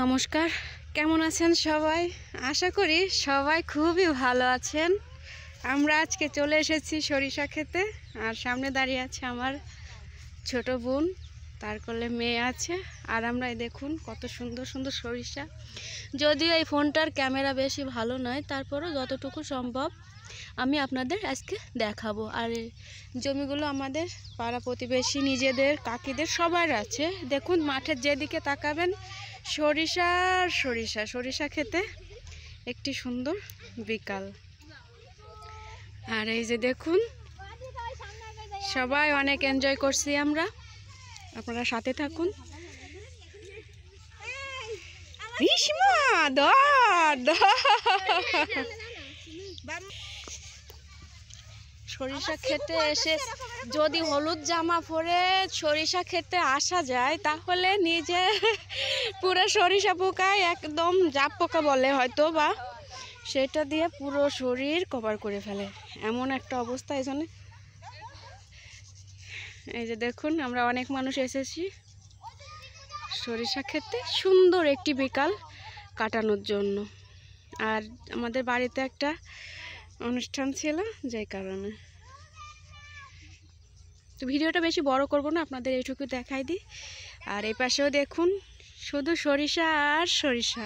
নমস্কার, কেমন আছেন সবাই? আশা করি সবাই খুবই ভালো আছেন। আমরা আজকে চলে এসেছি সরিষা খেতে, আর সামনে দাঁড়িয়ে আছে আমার ছোট বোন, তার কোলে মেয়ে আছে। আর আমরা দেখুন কত সুন্দর সুন্দর সরিষা। যদিও এই ফোনটার ক্যামেরা বেশি ভালো নয়, তারপরও যতটুকু সম্ভব আমি আপনাদের আজকে দেখাবো। আর জমিগুলো আমাদের পাড়া প্রতিবেশী, নিজেদের, কাকিদের সবার আছে। দেখুন মাঠের যেদিকে তাকাবেন সরিষা সরিষা সরিষা খেতে একটি সুন্দর বিকাল। আর এই যে দেখুন সবাই অনেক এনজয় করছি আমরা, আপনারা সাথে থাকুন। সরিষা খেতে এসে যদি হলুদ জামা পরে সরিষা খেতে আসা যায়, তাহলে নিজে পুরো সরিষা পোকায় একদম জাপ পোকা বলে হয়তো, বা সেটা দিয়ে পুরো শরীর কভার করে ফেলে, এমন একটা অবস্থা। এই জন্য এই যে দেখুন আমরা অনেক মানুষ এসেছি সরিষা খেতে সুন্দর একটি বিকাল কাটানোর জন্য। আর আমাদের বাড়িতে একটা অনুষ্ঠান ছিল, যে কারণে তো ভিডিওটা বেশি বড় করব না, আপনাদের এইটুকু দেখাই দিই। আর এই পাশেও দেখুন শুধু সরিষা আর সরিষা।